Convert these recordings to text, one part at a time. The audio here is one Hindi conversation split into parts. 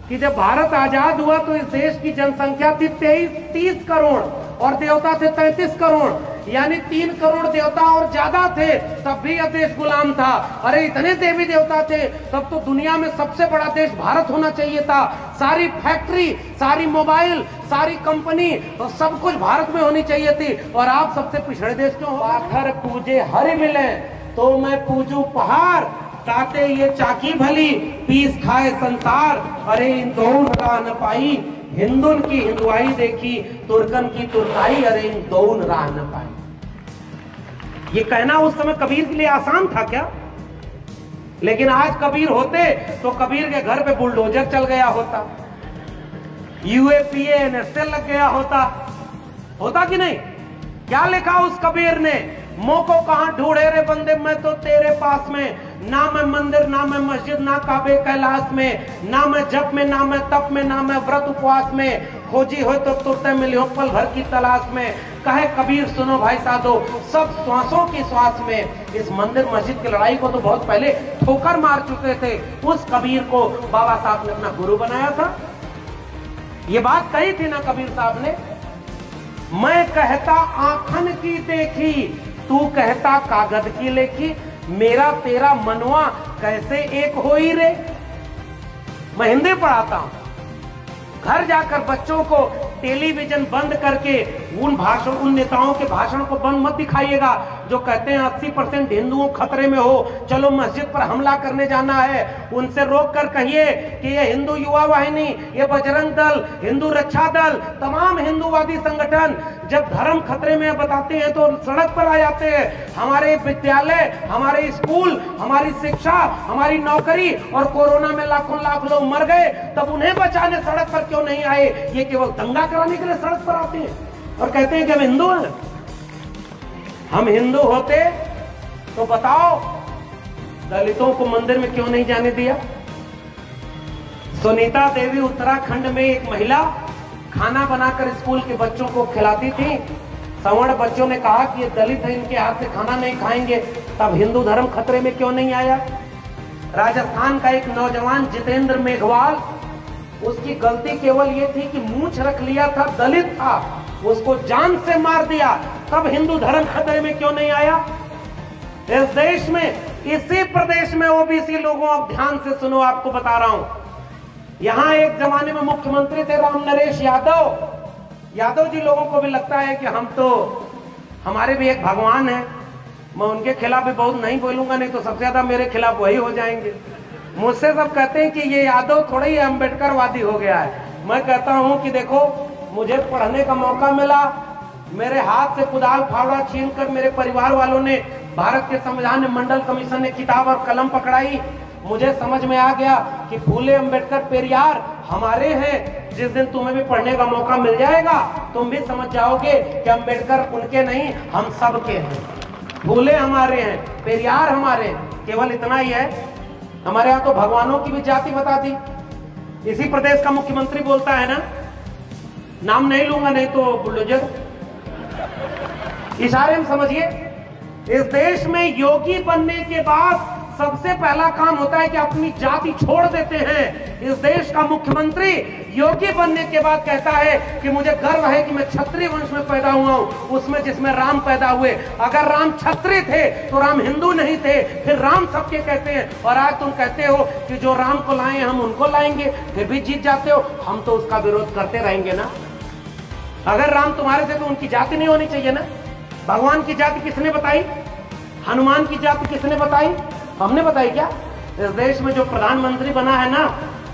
कि जब भारत आजाद हुआ तो इस देश की जनसंख्या थी 30 करोड़ और देवता थे 33 करोड़, यानी 3 करोड़ देवता और ज्यादा थे, तब भी यह देश गुलाम था। अरे इतने देवी देवता थे, तब तो दुनिया में सबसे बड़ा देश भारत होना चाहिए था। सारी फैक्ट्री, सारी मोबाइल, सारी कंपनी और सब कुछ भारत में होनी चाहिए थी, और आप सबसे पिछड़े देश क्यों हो? पाथर पूजे हरि मिले तो मैं पूजू पहाड़, ताते ये चाकी भली पीस खाए संसार। अरे इंदौर राह न पाई, हिंदुन की हिंदुआई देखी, तुर्कन की तुर्काई, अरे इंदौर राह न पाई। ये कहना उस समय कबीर के लिए आसान था क्या? लेकिन आज कबीर होते तो कबीर के घर पे बुलडोजर चल गया होता, यूएपीए एनएसएल लग गया होता कि नहीं? क्या लिखा उस कबीर ने? मोह को कहां ढूंढे रे बंदे, मैं तो तेरे पास में, ना मैं मंदिर ना मैं मस्जिद ना काबे कैलाश में, ना मैं जप में ना मैं तप में ना मैं व्रत उपवास में, खोजी हो तो तुरते मिलियो पल भर की तलाश में। कहे कबीर सुनो भाई साधो, सब श्वासों की श्वास में। इस मंदिर मस्जिद की लड़ाई को तो बहुत पहले ठोकर मार चुके थे। उस कबीर को बाबा साहब ने अपना गुरु बनाया था। ये बात कही थी ना कबीर साहब ने, मैं कहता आंखन की देखी, तू कहता कागज की लेखी, मेरा तेरा मनवा कैसे एक होई रे। मैं हिंदी पढ़ाता हूं, घर जाकर बच्चों को टेलीविजन बंद करके उन नेताओं के भाषण को बंद मत दिखाइएगा जो कहते हैं 80% हिंदुओं खतरे में हो, चलो मस्जिद पर हमला करने जाना है। उनसे रोक कर कहिए कि ये हिंदू युवा वाहिनी, ये बजरंग दल, हिंदू रक्षा दल, तमाम हिंदूवादी संगठन जब धर्म खतरे में बताते हैं तो सड़क पर आ जाते हैं। हमारे विद्यालय, हमारे स्कूल, हमारी शिक्षा, हमारी नौकरी, और कोरोना में लाखों लाख लोग मर गए, तब उन्हें बचाने सड़क पर क्यों नहीं आए? ये केवल दंगा कराने के लिए सड़क पर आते हैं और कहते हैं कि हम हिंदू हैं। हम हिंदू होते तो बताओ दलितों को मंदिर में क्यों नहीं जाने दिया? सुनीता देवी उत्तराखंड में एक महिला खाना बनाकर स्कूल के बच्चों को खिलाती थी। सवर्ण बच्चों ने कहा कि ये दलित है, इनके हाथ से खाना नहीं खाएंगे, तब हिंदू धर्म खतरे में क्यों नहीं आया? राजस्थान का एक नौजवान जितेंद्र मेघवाल, उसकी गलती केवल ये थी कि मूंछ रख लिया था, दलित था, उसको जान से मार दिया, तब हिंदू धर्म खतरे में क्यों नहीं आया? इस देश में, इसी प्रदेश में ओबीसी लोगों, अब ध्यान से सुनो, आपको बता रहा हूं, यहां एक जमाने में मुख्यमंत्री थे राम नरेश यादव। यादव जी लोगों को भी लगता है कि हम तो, हमारे भी एक भगवान है। मैं उनके खिलाफ भी बहुत नहीं बोलूंगा, नहीं तो सबसे ज्यादा मेरे खिलाफ वही हो जाएंगे। मुझसे सब कहते हैं कि ये यादव थोड़ा ही अम्बेडकरवादी हो गया है। मैं कहता हूं कि देखो, मुझे पढ़ने का मौका मिला, मेरे हाथ से कुदाल फावड़ा छीनकर मेरे परिवार वालों ने भारत के संविधान मंडल कमीशन ने किताब और कलम पकड़ाई। मुझे समझ में आ गया कि फूले, अम्बेडकर, पेरियार हमारे हैं। जिस दिन तुम्हें भी पढ़ने का मौका मिल जाएगा, तुम भी समझ जाओगे कि अम्बेडकर उनके नहीं, हम सबके हैं। फूले हमारे हैं, पेरियार हमारे हैं। केवल इतना ही है, हमारे यहाँ तो भगवानों की भी जाति बता दी। इसी प्रदेश का मुख्यमंत्री बोलता है ना, नाम नहीं लूंगा नहीं तो बुलडोजर, इशारे में समझिए। इस देश में योगी बनने के बाद सबसे पहला काम होता है कि अपनी जाति छोड़ देते हैं। इस देश का मुख्यमंत्री योगी बनने के बाद कहता है कि मुझे गर्व है कि मैं क्षत्रिय वंश में पैदा हुआ हूं, उसमें जिसमें राम पैदा हुए। अगर राम क्षत्रिय थे तो राम हिंदू नहीं थे, फिर राम सबके कहते हैं। और आज तुम कहते हो कि जो राम को लाए हम उनको लाएंगे, फिर भी जीत जाते हो। हम तो उसका विरोध करते रहेंगे ना। अगर राम तुम्हारे थे तो उनकी जाति नहीं होनी चाहिए ना। भगवान की जाति किसने बताई? हनुमान की जाति किसने बताई? हमने बताई क्या? इस देश में जो प्रधानमंत्री बना है ना,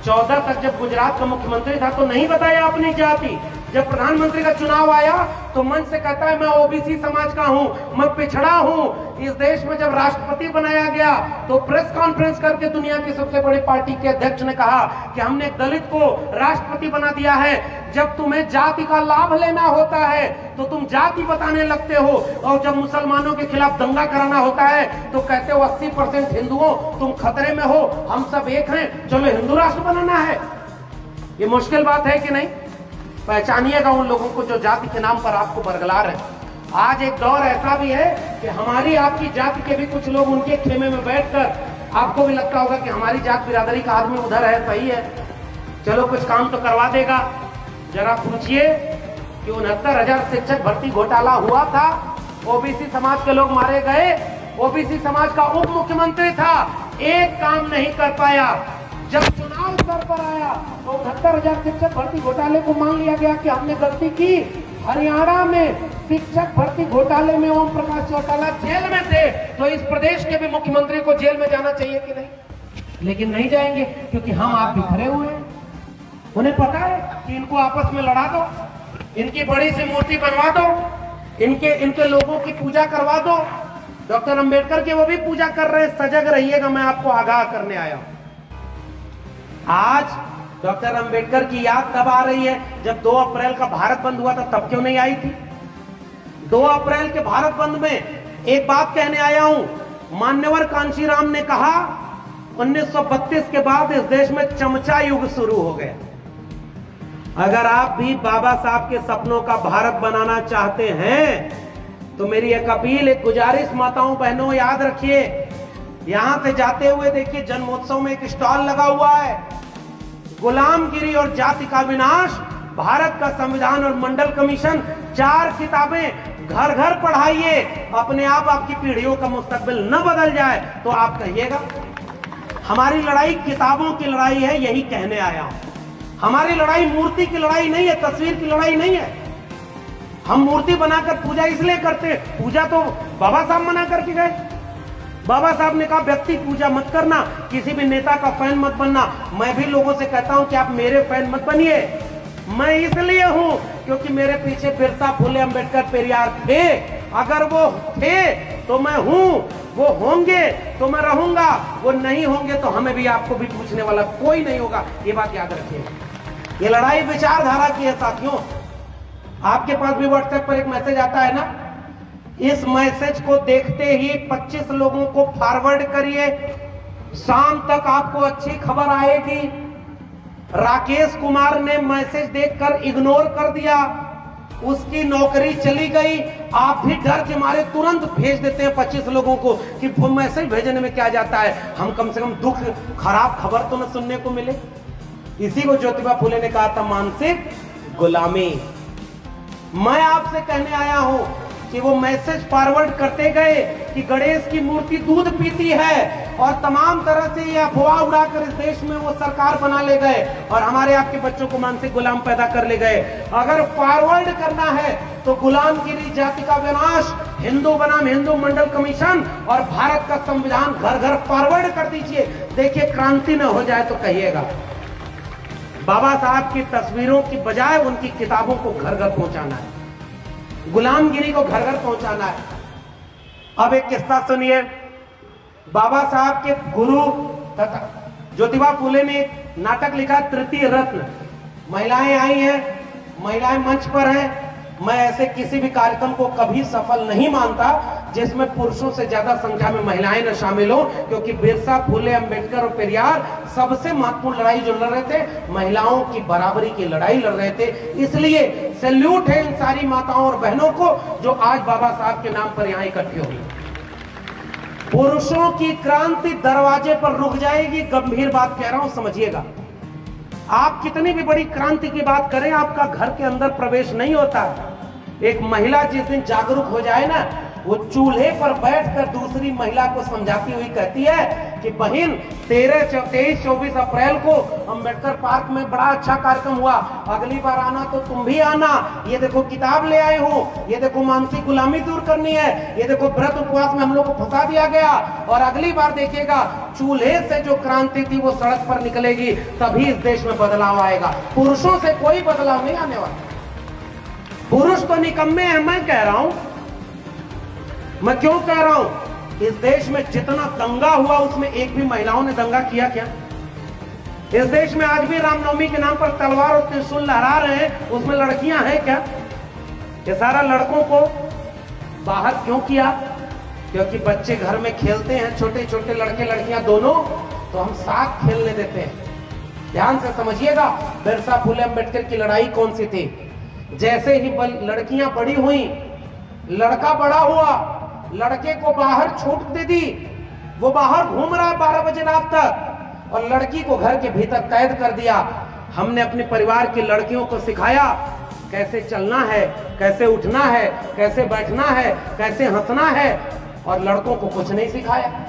14 तक जब गुजरात का मुख्यमंत्री था तो नहीं बताया अपनी जाति। जब प्रधानमंत्री का चुनाव आया तो मन से कहता है मैं ओबीसी समाज का हूं, मैं पिछड़ा हूं। इस देश में जब राष्ट्रपति बनाया गया तो प्रेस कॉन्फ्रेंस करके दुनिया की सबसे बड़ी पार्टी के अध्यक्ष ने कहा कि हमने दलित को राष्ट्रपति बना दिया है। जब तुम्हें जाति का लाभ लेना होता है तो तुम जाति बताने लगते हो, और जब मुसलमानों के खिलाफ दंगा कराना होता है तो कहते हो 80% हिंदुओं तुम खतरे में हो, हम सब एक हैं, चलो हिंदू राष्ट्र बनाना है। ये मुश्किल बात है कि नहीं? पहचानिएगा उन लोगों को जो जाति के नाम पर आपको बरगला रहे हैं। आज एक दौर ऐसा भी है कि हमारी आपकी जाति के भी कुछ लोग उनके खेमे में बैठकर, आपको भी लगता होगा कि हमारी जात बिरादरी का आदमी उधर है, सही है, चलो कुछ काम तो करवा देगा। जरा पूछिए कि 69,000 शिक्षक भर्ती घोटाला हुआ था, ओबीसी समाज के लोग मारे गए, ओबीसी समाज का उप मुख्यमंत्री था, एक काम नहीं कर पाया। जब चुनाव सर पर आया तो 69,000 शिक्षक भर्ती घोटाले को मान लिया गया कि हमने गलती की। हरियाणा में शिक्षक भर्ती घोटाले में ओम प्रकाश चौटाला जेल में थे, तो इस प्रदेश के भी मुख्यमंत्री को जेल में जाना चाहिए कि नहीं? लेकिन नहीं जाएंगे, क्योंकि हम आप बिखरे हुए हैं। उन्हें पता है कि इनको आपस में लड़ा दो, इनकी बड़ी सी मूर्ति बनवा दो, इनके लोगों की पूजा करवा दो। डॉक्टर अंबेडकर की वो भी पूजा कर रहे हैं, सजग रहिएगा, मैं आपको आगाह करने आया हूं। आज डॉक्टर अंबेडकर की याद तब आ रही है जब 2 अप्रैल का भारत बंद हुआ था, तब क्यों नहीं आई थी? 2 अप्रैल के भारत बंद में एक बात कहने आया हूं। मान्यवर कांशीराम ने कहा 1932 के बाद इस देश में चमचा युग शुरू हो गया। अगर आप भी बाबा साहब के सपनों का भारत बनाना चाहते हैं तो मेरी एक अपील, एक गुजारिश, माताओं बहनों याद रखिए, यहां से जाते हुए देखिए जन्मोत्सव में एक स्टॉल लगा हुआ है, गुलामगिरी और जाति का विनाश, भारत का संविधान और मंडल कमीशन, 4 किताबें घर घर पढ़ाइए। अपने आप आपकी पीढ़ियों का मुस्तकबिल न बदल जाए तो आप कहिएगा। हमारी लड़ाई किताबों की लड़ाई है, यही कहने आया हूं। हमारी लड़ाई मूर्ति की लड़ाई नहीं है, तस्वीर की लड़ाई नहीं है। हम मूर्ति बनाकर पूजा इसलिए करते हैं, पूजा तो बाबा साहब मना करके गए। बाबा साहब ने कहा व्यक्ति पूजा मत करना, किसी भी नेता का फैन मत बनना। मैं भी लोगों से कहता हूं कि आप मेरे फैन मत बनिए। मैं इसलिए हूं क्योंकि मेरे पीछे बिरसा, फुले, अंबेडकर, पेरियार थे। अगर वो थे तो मैं हूं, वो होंगे तो मैं रहूंगा, वो नहीं होंगे तो हमें भी, आपको भी पूछने वाला कोई नहीं होगा। ये बात याद रखिए। ये लड़ाई विचारधारा की है साथियों। आपके पास भी व्हाट्सएप पर एक मैसेज आता है ना, इस मैसेज को देखते ही 25 लोगों को फॉरवर्ड करिए, शाम तक आपको अच्छी खबर आएगी। राकेश कुमार ने मैसेज देखकर इग्नोर कर दिया, उसकी नौकरी चली गई। आप भी डर के मारे तुरंत भेज देते हैं 25 लोगों को कि मैसेज भेजने में क्या जाता है, हम कम से कम दुख, खराब खबर तो न सुनने को मिले। इसी को ज्योतिबा फुले ने कहा था मानसिक गुलामी। मैं आपसे कहने आया हूं कि वो मैसेज फॉरवर्ड करते गए कि गणेश की मूर्ति दूध पीती है, और तमाम तरह से ये अफवाह उड़ाकर इस देश में वो सरकार बना ले गए और हमारे आपके बच्चों को मानसिक गुलाम पैदा कर ले गए। अगर फॉरवर्ड करना है तो गुलामगिरी, जाति का विनाश, हिंदू बनाम हिंदू मंडल कमीशन और भारत का संविधान घर घर फॉरवर्ड कर दीजिए। देखिए क्रांति न हो जाए तो कहिएगा। बाबा साहब की तस्वीरों की बजाय उनकी किताबों को घर घर पहुंचाना है, गुलामगिरी को घर घर पहुंचाना है। अब एक किस्सा सुनिए। बाबा साहब के गुरु तथा ज्योतिबा फुले ने एक नाटक लिखा तृतीय रत्न। महिलाएं आई हैं, महिलाएं मंच पर हैं। मैं ऐसे किसी भी कार्यक्रम को कभी सफल नहीं मानता जिसमें पुरुषों से ज्यादा संख्या में महिलाएं न शामिल हो, क्योंकि बिरसा, फुले, अंबेडकर और पेरियार सबसे महत्वपूर्ण लड़ाई जो लड़ रहे थे, महिलाओं की बराबरी की लड़ाई लड़ रहे थे। इसलिए सैल्यूट है इन सारी माताओं और बहनों को जो आज बाबा साहब के नाम पर यहाँ इकट्ठी हुई। पुरुषों की क्रांति दरवाजे पर रुक जाएगी। गंभीर बात कह रहा हूं, समझिएगा। आप कितनी भी बड़ी क्रांति की बात करें, आपका घर के अंदर प्रवेश नहीं होता। एक महिला जिस दिन जागरूक हो जाए ना, वो चूल्हे पर बैठकर दूसरी महिला को समझाती हुई कहती है कि बहन 13, 23, 24 अप्रैल को अंबेडकर पार्क में बड़ा अच्छा कार्यक्रम हुआ, अगली बार आना तो तुम भी आना। ये देखो किताब ले आए हो, ये देखो मानसिक गुलामी दूर करनी है, ये देखो व्रत उपवास में हम लोग को फंसा दिया गया, और अगली बार देखिएगा चूल्हे से जो क्रांति थी वो सड़क पर निकलेगी, तभी इस देश में बदलाव आएगा। पुरुषों से कोई बदलाव नहीं आने वाला। पुरुष तो निकम्मे हैं, मैं कह रहा हूं। मैं क्यों कह रहा हूं? इस देश में जितना दंगा हुआ उसमें एक भी महिलाओं ने दंगा किया क्या? इस देश में आज भी रामनवमी के नाम पर तलवार और त्रिशूल लहरा रहे हैं, उसमें लड़कियां हैं क्या? ये सारा लड़कों को बाहर क्यों किया? क्योंकि बच्चे घर में खेलते हैं, छोटे छोटे लड़के लड़कियां दोनों, तो हम साथ खेलने देते हैं। ध्यान से समझिएगा, बिरसा, फुले, अंबेडकर की लड़ाई कौन सी थी? जैसे ही लड़कियां बड़ी हुई, लड़का बड़ा हुआ, लड़के को बाहर छूट दे दी, वो बाहर घूम रहा है 12 बजे रात तक, और लड़की को घर के भीतर कैद कर दिया। हमने अपने परिवार की लड़कियों को सिखाया कैसे चलना है, कैसे उठना है, कैसे बैठना है, कैसे हंसना है, और लड़कों को कुछ नहीं सिखाया।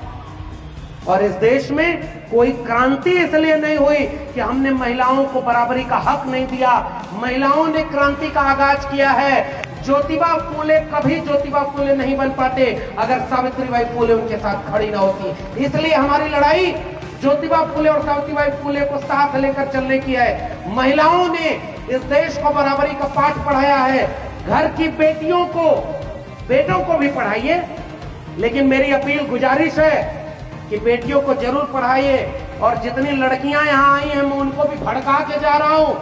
और इस देश में कोई क्रांति इसलिए नहीं हुई कि हमने महिलाओं को बराबरी का हक नहीं दिया। महिलाओं ने क्रांति का आगाज किया है। ज्योतिबा फूले कभी ज्योतिबा फूले नहीं बन पाते अगर सावित्रीबाई फूले उनके साथ खड़ी ना होती। इसलिए हमारी लड़ाई ज्योतिबा फूले और सावित्रीबाई फूले को साथ लेकर चलने की है। महिलाओं ने इस देश को बराबरी का पाठ पढ़ाया है। घर की बेटियों को, बेटों को भी पढ़ाइए, लेकिन मेरी अपील गुजारिश है कि बेटियों को जरूर पढ़ाइए। और जितनी लड़कियां यहाँ आई हैं मैं उनको भी भड़का के जा रहा हूं,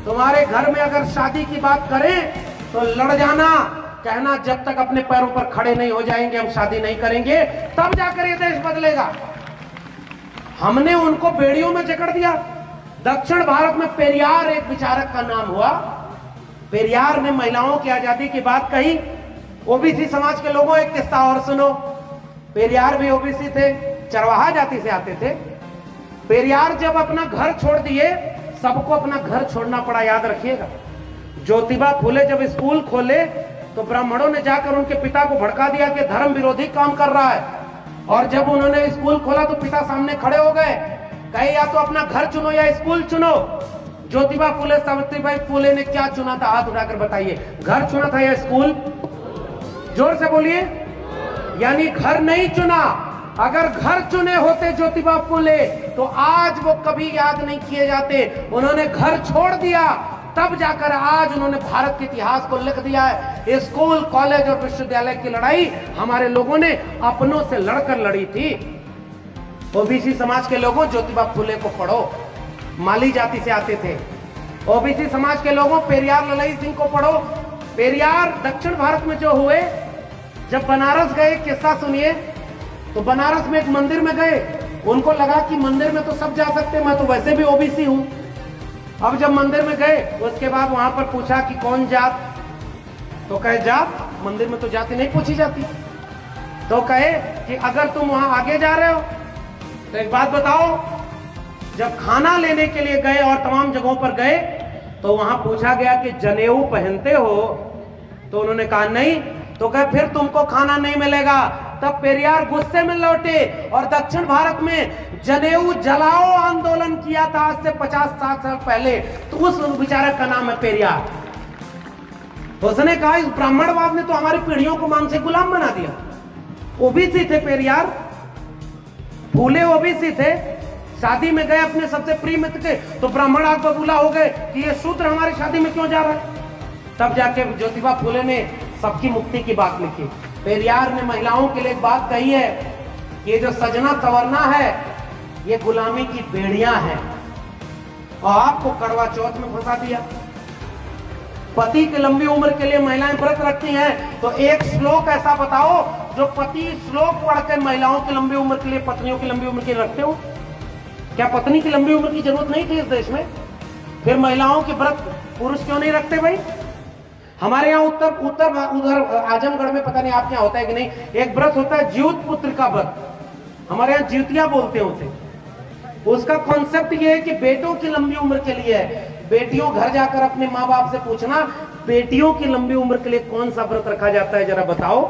तुम्हारे घर में अगर शादी की बात करें तो लड़ जाना, कहना जब तक अपने पैरों पर खड़े नहीं हो जाएंगे हम शादी नहीं करेंगे, तब जाकर ये देश बदलेगा। हमने उनको बेड़ियों में जकड़ दिया। दक्षिण भारत में पेरियार एक विचारक का नाम हुआ। पेरियार ने महिलाओं की आजादी की बात कही। ओबीसी समाज के लोगों एक किस्सा और सुनो। पेरियार भी ओबीसी थे, चरवाहा जाति से आते थे। पेरियार जब अपना घर छोड़ दिए, सबको अपना घर छोड़ना पड़ा, याद रखिएगा। ज्योतिबा फूले जब स्कूल खोले तो ब्राह्मणों ने जाकर उनके पिता को भड़का दिया कि धर्म विरोधी काम कर रहा है। और जब उन्होंने स्कूल खोला तो पिता सामने खड़े हो गए, कहे या तो अपना घर चुनो या स्कूल चुनो। ज्योतिबा फूले सावित्रीबाई फूले ने क्या चुना था, हाथ उठाकर बताइए। घर चुना था या स्कूल? जोर से बोलिए। यानी घर नहीं चुना। अगर घर चुने होते ज्योतिबा फूले तो आज वो कभी याद नहीं किए जाते। उन्होंने घर छोड़ दिया, तब जाकर आज उन्होंने भारत के इतिहास को लिख दिया है। स्कूल, कॉलेज और विश्वविद्यालय की लड़ाई हमारे लोगों ने अपनों से लड़कर लड़ी थी। ओबीसी समाज के लोगों ज्योतिबा फूले को पढ़ो, माली जाति से आते थे। ओबीसी समाज के लोगों पेरियार ललाई सिंह को पढ़ो। पेरियार दक्षिण भारत में जो हुए, जब बनारस गए, किस्सा सुनिए। तो बनारस में एक मंदिर में गए, उनको लगा कि मंदिर में तो सब जा सकते, मैं तो वैसे भी ओबीसी हूं। अब जब मंदिर में गए उसके बाद वहां पर पूछा कि कौन जात, तो कहे जात, मंदिर में तो जाति नहीं पूछी जाती। तो कहे कि अगर तुम वहां आगे जा रहे हो तो एक बात बताओ, जब खाना लेने के लिए गए और तमाम जगहों पर गए तो वहां पूछा गया कि जनेऊ पहनते हो, तो उन्होंने कहा नहीं। तो कहे फिर तुमको खाना नहीं मिलेगा। तब पेरियार गुस्से में लौटे और दक्षिण भारत में जनेऊ जलाओ आंदोलन किया था आज से 50-60 साल पहले। तो उस विचारक का नाम है पेरियार। उसने कहा इस ब्राह्मणवाद ने तो हमारी पीढ़ियों को मानसिक गुलाम बना दिया। ओबीसी थे पेरियार, फूले ओबीसी थे। शादी में गए अपने सबसे प्रिय मित्र के, तो ब्राह्मण आग बबूला हो गए कि ये शूद्र हमारी शादी में क्यों जा रहा है। तब जाके ज्योतिबा फूले ने सबकी मुक्ति की बात लिखी। पेरियार ने महिलाओं के लिए एक बात कही है कि ये जो सजना संवरना है ये गुलामी की बेड़ियां हैं। और आपको कड़वा चौथ में फंसा दिया। पति की लंबी उम्र के लिए महिलाएं व्रत रखती हैं, तो एक श्लोक ऐसा बताओ जो पति श्लोक पढ़कर महिलाओं की लंबी उम्र के लिए, पत्नियों की लंबी उम्र के लिए रखते हो। क्या पत्नी की लंबी उम्र की जरूरत नहीं थी इस देश में? फिर महिलाओं के व्रत पुरुष क्यों नहीं रखते भाई? हमारे यहाँ उधर आजमगढ़ में पता नहीं आपके यहाँ होता है कि नहीं, एक व्रत होता है जीवित पुत्र का व्रत। हमारे यहाँ जीवतिया बोलते हैं उसे। उसका कॉन्सेप्ट ये है कि बेटों की लंबी उम्र के लिए है। बेटियों घर जाकर अपने माँ बाप से पूछना बेटियों की लंबी उम्र के लिए कौन सा व्रत रखा जाता है, जरा बताओ।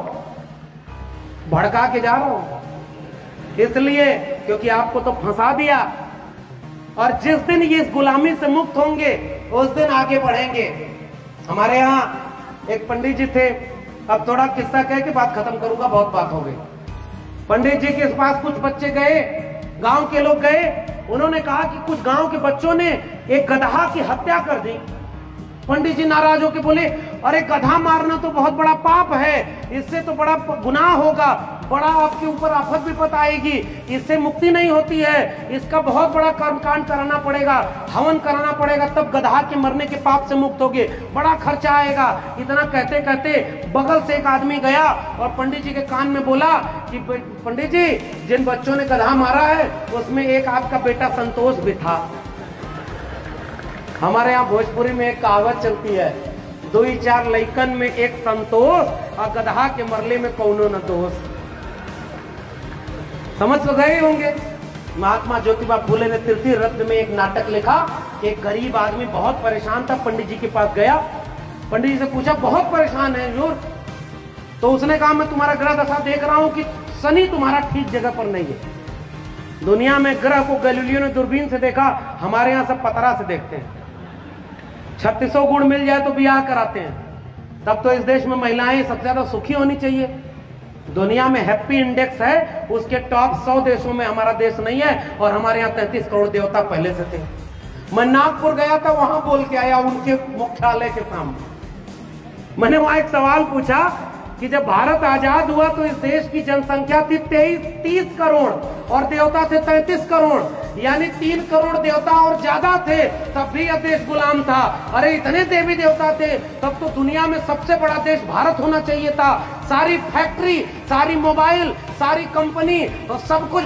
भड़का के जा रहा हूं इसलिए क्योंकि आपको तो फंसा दिया। और जिस दिन ये इस गुलामी से मुक्त होंगे उस दिन आगे बढ़ेंगे। हमारे यहाँ एक पंडित जी थे, अब थोड़ा किस्सा कह के बात खत्म करूंगा, बहुत बात हो गई। पंडित जी के पास कुछ बच्चे गए, गांव के लोग गए, उन्होंने कहा कि कुछ गांव के बच्चों ने एक गधा की हत्या कर दी। पंडित जी नाराज होकर बोले, अरे गधा मारना तो बहुत बड़ा पाप है, इससे तो बड़ा गुनाह होगा, बड़ा आपके ऊपर आफत विपत आएगी, इससे मुक्ति नहीं होती है, इसका बहुत बड़ा कर्मकांड कराना पड़ेगा, हवन कराना पड़ेगा, तब गधा के मरने के पाप से मुक्त होगे, बड़ा खर्चा आएगा। इतना कहते कहते बगल से एक आदमी गया और पंडित जी के कान में बोला कि पंडित जी, जिन बच्चों ने गधा मारा है उसमें एक आपका बेटा संतोष भी था। हमारे यहाँ भोजपुरी में एक कहावत चलती है, 2-4 लइकन में एक संतोष और गधा के मरले में कौनो न दोष। समझ तो गए होंगे। महात्मा ज्योतिबा फूले ने तृतीय रत्न में एक नाटक लिखा एक गरीब आदमी बहुत परेशान था, पंडित जी के पास गया, पंडित जी से पूछा बहुत परेशान है हुजूर। तो उसने कहा मैं तुम्हारा ग्रह दशा देख रहा हूं कि शनि तुम्हारा ठीक जगह पर नहीं है। दुनिया में ग्रह को गैलीलियो ने दूरबीन से देखा, हमारे यहां सब पतरा से देखते हैं। 3600 गुण मिल जाए तो ब्याह कराते हैं। तब तो इस देश में महिलाएं सबसे ज्यादा सुखी होनी चाहिए। दुनिया में हैप्पी इंडेक्स है, उसके टॉप 100 देशों में हमारा देश नहीं है, और हमारे यहाँ 33 करोड़ देवता पहले से थे। मैं नागपुर गया था, वहां बोल के आया उनके मुख्यालय के सामने। मैंने वहां एक सवाल पूछा कि जब भारत आजाद हुआ तो इस देश की जनसंख्या थी 30 करोड़ और देवता थे 33 करोड़, यानी 3 करोड़ देवता और ज्यादा थे, तब भी यह देश गुलाम था। अरे इतने देवी देवता थे, तब तो दुनिया में सबसे बड़ा देश भारत होना चाहिए था। सारी फैक्ट्री, सारी मोबाइल, सारी कंपनी और सब कुछ